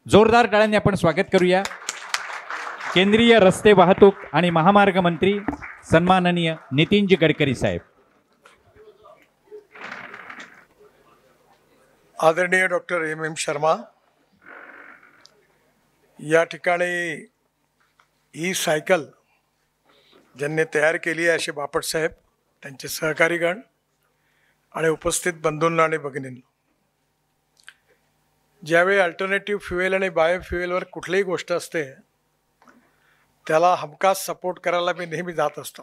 जोरदार टाळ्यांनी आपण स्वागत करूया। केंद्रीय रस्ते वाहतूक आणि महामार्ग मंत्री सन्माननीय नितीनजी गडकरी साहेब। आदरणीय डॉक्टर एम शर्मा, या ठिकाणी ही सायकल ज्यांनी तयार केली आहे असे बापट साहेब, त्यांचे सहकारीगण आणि उपस्थित बंधूंना आणि भगिनींना, ज्यावेळी अल्टरनेटिव्ह फ्युएल आणि बायोफ्युएलवर कुठलीही गोष्ट असते त्याला हमखास सपोर्ट करायला मी नेहमी जात असतो।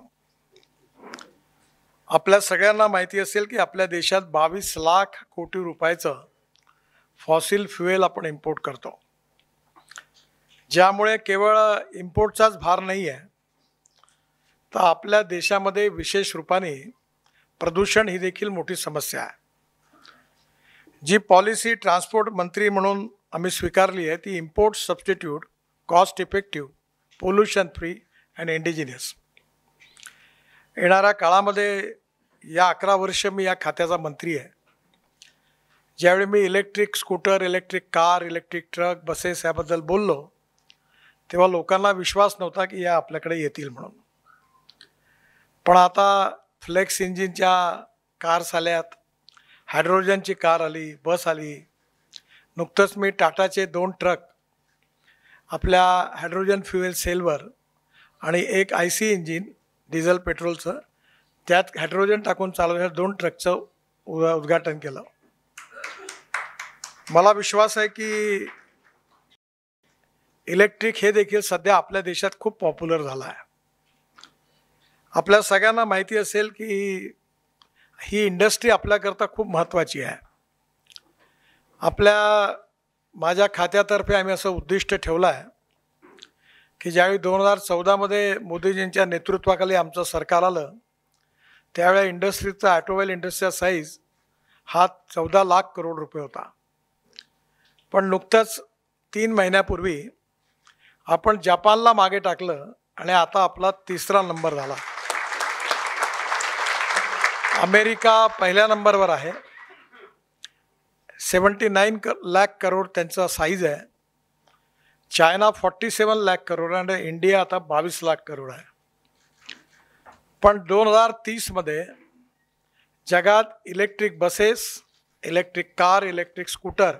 आपल्या सगळ्यांना माहिती असेल की आपल्या देशात 22 लाख कोटी रुपयाचं फॉसिल फ्युएल आपण इम्पोर्ट करतो, ज्यामुळे केवळ इम्पोर्टचाच भार नाही आहे, तर आपल्या देशामध्ये विशेष रूपाने प्रदूषण ही देखील मोठी समस्या आहे। जी पॉलिसी ट्रान्सपोर्ट मंत्री म्हणून आम्ही स्वीकारली आहे ती import substitute, cost effective, pollution free and indigenous. येणाऱ्या काळामध्ये या 11 वर्ष मी या खात्याचा मंत्री आहे। ज्यावेळी मी electric scooter, electric car, electric truck, buses याबद्दल बोललो तेव्हा लोकांना विश्वास नव्हता की या आपल्याकडे येतील म्हणून, पण आता फ्लेक्स इंजिनच्या कार्स आल्यात, हायड्रोजनची कार आली, बस आली। नुकतंच मी टाटाचे 2 ट्रक आपल्या हायड्रोजन फ्युएल सेलवर आणि एक IC इंजिन डिझेल पेट्रोलचं त्यात हायड्रोजन टाकून चालवणाऱ्या 2 ट्रकचं उद्घाटन केलं। मला विश्वास आहे की इलेक्ट्रिक हे देखील सध्या आपल्या देशात खूप पॉप्युलर झालं आहे। आपल्या सगळ्यांना माहिती असेल की ही इंडस्ट्री आपल्याकरता खूप महत्त्वाची आहे। माझ्या खात्यातर्फे आम्ही असं उद्दिष्ट ठेवलं आहे की ज्यावेळी 2014मध्ये मोदीजींच्या नेतृत्वाखाली आमचं सरकार आलं त्यावेळी इंडस्ट्रीचा, ऑटोमोबाईल इंडस्ट्रीचा साईज हा 14 लाख करोड रुपये होता, पण नुकतंच 3 महिन्यापूर्वी आपण जपानला मागे टाकलं आणि आता आपला 3रा नंबर झाला। अमेरिका पहिल्या नंबरवर आहे, 79 लाख करोड त्यांचा साईज आहे। चायना 47 लाख करोड आणि इंडिया आता 22 लाख करोड आहे। पण 2030मध्ये जगात electric buses, electric car, electric scooter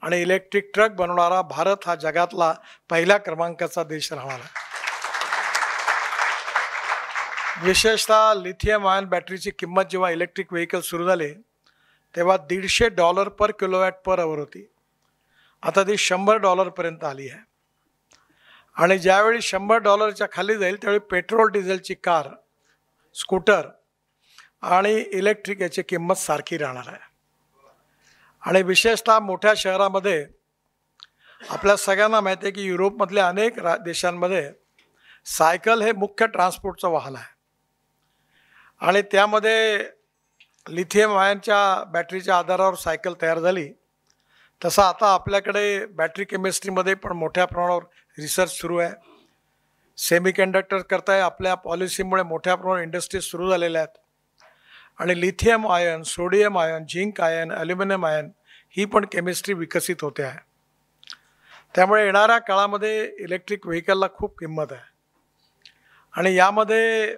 आणि इलेक्ट्रिक ट्रक बनवणारा भारत हा जगातला पहिल्या क्रमांकाचा देश राहणार आहे। विशेषतः लिथियम आयन बॅटरीची किंमत जेव्हा इलेक्ट्रिक व्हेकल सुरू झाले तेव्हा $150 पर किलोवॅट पर आवर होती, आता ती $100 पर्यंत आली आहे। आणि ज्यावेळी $100च्या खाली जाईल त्यावेळी पेट्रोल डिझेलची कार, स्कूटर आणि इलेक्ट्रिक याची किंमत सारखी राहणार आहे। आणि विशेषतः मोठ्या शहरामध्ये आपल्या सगळ्यांना माहिती आहे की युरोपमधल्या अनेक देशांमध्ये सायकल हे मुख्य ट्रान्सपोर्टचं वाहन आहे आणि त्यामध्ये लिथियम आयनच्या बॅटरीच्या आधारावर सायकल तयार झाली। तसं आता आपल्याकडे बॅटरी केमिस्ट्रीमध्ये पण मोठ्या प्रमाणावर रिसर्च सुरू आहे। सेमीकंडक्टर करताय आपल्या पॉलिसीमुळे मोठ्या प्रमाणावर इंडस्ट्रीज सुरू झालेल्या आहेत आणि lithium ion, sodium ion, zinc ion, aluminium ion ही पण केमिस्ट्री विकसित होते आहे। त्यामुळे येणाऱ्या काळामध्ये इलेक्ट्रिक व्हेकलला खूप किंमत आहे आणि यामध्ये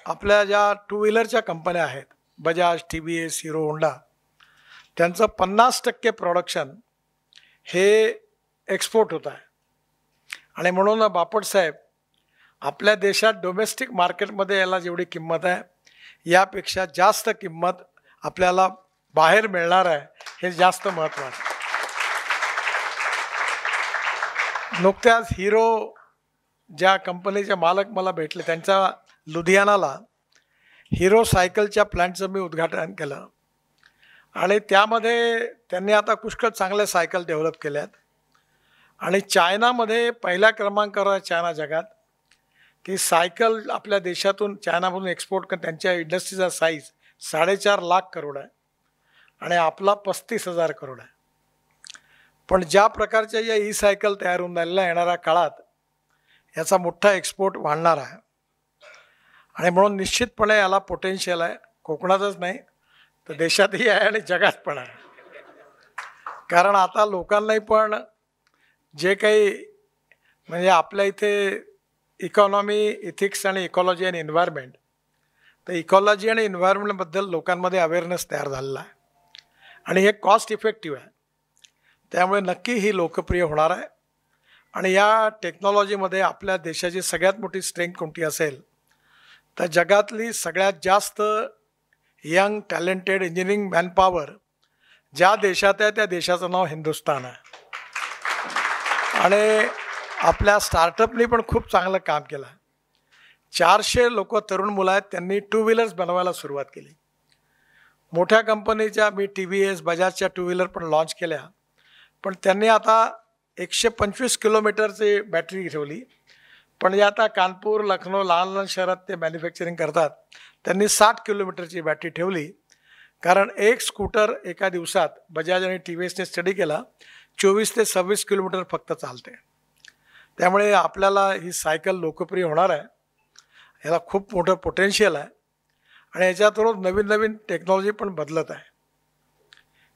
आपल्या ज्या 2 व्हीलरच्या कंपन्या आहेत, बजाज, TVS, हिरो, होंडा, त्यांचं 50% प्रोडक्शन हे एक्सपोर्ट होत आहे। आणि म्हणून बापट साहेब, आपल्या देशात डोमेस्टिक मार्केटमध्ये याला जेवढी किंमत आहे यापेक्षा जास्त किंमत आपल्याला बाहेर मिळणार आहे, हे जास्त महत्त्वाचं। नुकत्याच हिरो ज्या कंपनीचे मालक मला भेटले, त्यांच्या लुधियानाला हिरो सायकलच्या प्लॅन्टचं मी उद्घाटन केलं आणि त्यामध्ये त्यांनी आता पुष्कळ चांगल्या सायकल डेव्हलप केल्यात आणि चायनामध्ये पहिल्या क्रमांकावर आहे चायना जगात की सायकल आपल्या देशातून चायनामधून एक्सपोर्ट कर। त्यांच्या इंडस्ट्रीचा साईज 4.5 लाख करोड आहे आणि आपला 35,000 करोड आहे। पण ज्या प्रकारच्या या सायकल तयार होऊन राहिलेल्या येणाऱ्या काळात याचा मोठा एक्सपोर्ट वाढणार आहे आणि म्हणून निश्चितपणे याला पोटेन्शियल आहे। कोकणातच नाही तर देशातही आहे आणि जगात पण आहे, कारण आता लोकांनाही पण जे काही म्हणजे आपल्या इथे इकॉनॉमी, इथिक्स आणि इकॉलॉजी आणि एन्व्हायरमेंट, तर इकॉलॉजी आणि एन्व्हायरमेंटबद्दल लोकांमध्ये अवेअरनेस तयार झालेला आहे आणि हे कॉस्ट इफेक्टिव्ह आहे. त्यामुळे नक्की ही लोकप्रिय होणार आहे. आणि या टेक्नॉलॉजीमध्ये आपल्या देशाची सगळ्यात मोठी स्ट्रेंथ कोणती असेल तर जगातली सगळ्यात जास्त यंग टॅलेंटेड इंजिनिअरिंग मॅनपॉवर ज्या देशात आहे त्या देशाचं नाव हिंदुस्थान आहे. आणि आपल्या स्टार्टअपनी पण खूप चांगलं काम केलं आहे. 400 लोक तरुण मुलं आहेत, त्यांनी 2 व्हीलर्स बनवायला सुरुवात केली. मोठ्या कंपनीच्या मी TVS, बजाजच्या 2 व्हीलर पण लॉन्च केल्या, पण त्यांनी आता 125 किलोमीटरची बॅटरी ठेवली. पण जे आता कानपूर, लखनौ लहान लहान शहरात ते मॅन्युफॅक्चरिंग करतात, त्यांनी 60 किलोमीटरची बॅटरी ठेवली. कारण एक स्कूटर एका दिवसात बजाज आणि TVSने स्टडी केला 24 ते 26 किलोमीटर फक्त चालते. त्यामुळे आपल्याला ही सायकल लोकप्रिय होणार आहे. याला खूप मोठं पोटेन्शियल आहे आणि याच्यात रोज नवीन नवीन टेक्नॉलॉजी पण बदलत आहे.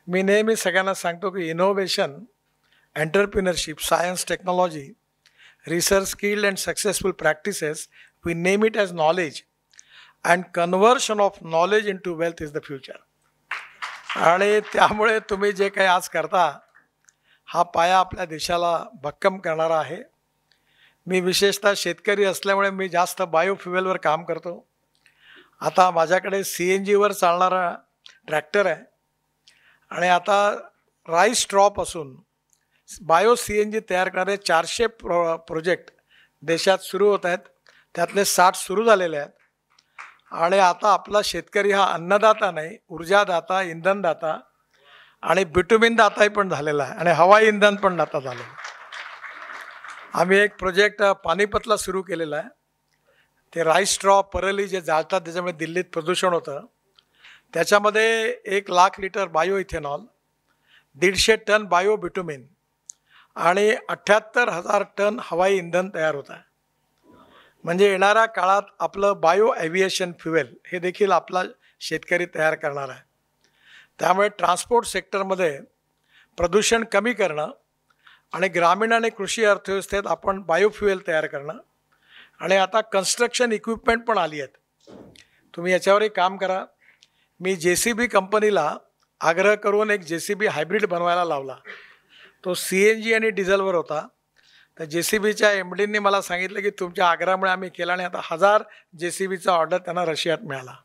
मी नेहमी सगळ्यांना सांगतो की innovation, entrepreneurship, science, technology, research, skilled and successful practices, we name it as knowledge and conversion of knowledge into wealth is the future. आणि त्यामुळे तुम्ही जे काही आज करता हा पाया आपल्या देशाला भक्कम करणारा आहे. मी विशेषतः शेतकरी असल्यामुळे मी जास्त बायोफ्युएलवर काम करतो. आता माझ्याकडे CNGवर चालणारा ट्रॅक्टर आहे आणि आता राईस स्ट्रॉपासून बायो CNG तयार करणारे 400 प्रोजेक्ट देशात सुरू होत आहेत. त्यातले 60 सुरू झालेले आहेत. आणि आता आपला शेतकरी हा अन्नदाता नाही, ऊर्जादाता, इंधनदाता आणि बिटुमिन दाताही पण झालेला आहे आणि हवाई इंधन पण दाता झालं. आम्ही एक प्रोजेक्ट पानिपतला सुरू केलेला आहे. ते राईस स्ट्रॉ, परली जे जाळतात त्याच्यामुळे दिल्लीत प्रदूषण होतं. त्याच्यामध्ये 1 lakh litre bio ethanol, 150 tonne bio bitumen आणि 78,000 टन हवाई इंधन तयार होत आहे. म्हणजे येणाऱ्या काळात आपलं बायो ॲव्हिएशन फ्युएल हे देखील आपला शेतकरी तयार करणार आहे. त्यामुळे ट्रान्सपोर्ट सेक्टरमध्ये प्रदूषण कमी करणं आणि ग्रामीण आणि कृषी अर्थव्यवस्थेत आपण बायोफ्युएल तयार करणं आणि आता कन्स्ट्रक्शन इक्विपमेंट पण आली आहेत. तुम्ही याच्यावरही काम करा. मी JCB कंपनीला आग्रह करून एक JCB हायब्रिड बनवायला लावला. तो CNG आणि डिझेलवर होता. तर JCBच्या MDनी मला सांगितलं की तुमच्या आग्रहामुळे आम्ही केला आणि आता 1000 JCBचा ऑर्डर त्यांना रशियात मिळाला.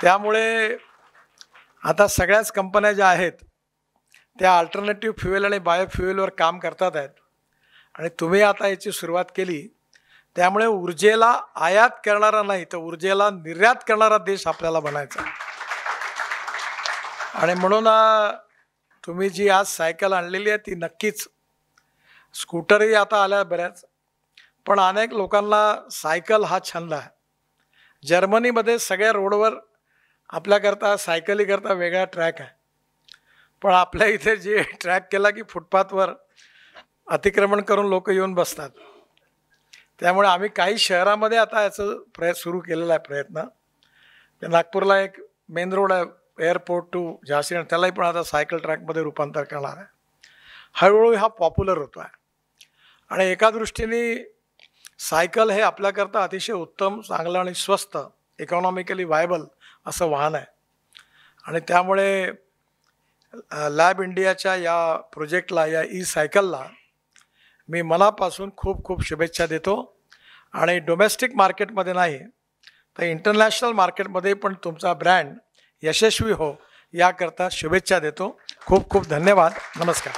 त्यामुळे आता सगळ्याच कंपन्या ज्या आहेत त्या अल्टरनेटिव्ह फ्युएल आणि बायोफ्युएलवर काम करतात आहेत आणि तुम्ही आता याची सुरुवात केली. त्यामुळे ऊर्जेला आयात करणारा नाही तर ऊर्जेला निर्यात करणारा देश आपल्याला बनायचा. आणि म्हणून तुम्ही जी आज सायकल आणलेली आहे ती नक्कीच, स्कूटरही आता आल्या बऱ्याच, पण अनेक लोकांना सायकल हा छंद आहे. जर्मनीमध्ये सगळ्या रोडवर आपल्याकरता सायकलीकरता वेगळा ट्रॅक आहे, पण आपल्या इथे जे ट्रॅक केला की फुटपाथवर अतिक्रमण करून लोक येऊन बसतात. त्यामुळे आम्ही काही शहरामध्ये आता याचं सुरू केलेला आहे प्रयत्न. नागपूरला एक मेन रोड आहे एअरपोर्ट टू झाशी, आणि त्यालाही पण आता सायकल ट्रॅकमध्ये रूपांतर करणार आहे. हळूहळू हा पॉप्युलर होतो आहे आणि एका दृष्टीने सायकल हे आपल्याकरता अतिशय उत्तम, चांगलं आणि स्वस्त, इकॉनॉमिकली व्हायबल असं वाहन आहे. आणि त्यामुळे लॅब इंडियाच्या या प्रोजेक्टला, या सायकलला मी मनापासून खूप खूप शुभेच्छा देतो. आणि डोमेस्टिक मार्केटमध्ये नाही तर इंटरनॅशनल मार्केटमध्ये पण तुमचा ब्रँड यशस्वी हो याकरता शुभेच्छा देतो. खूप खूप धन्यवाद. नमस्कार.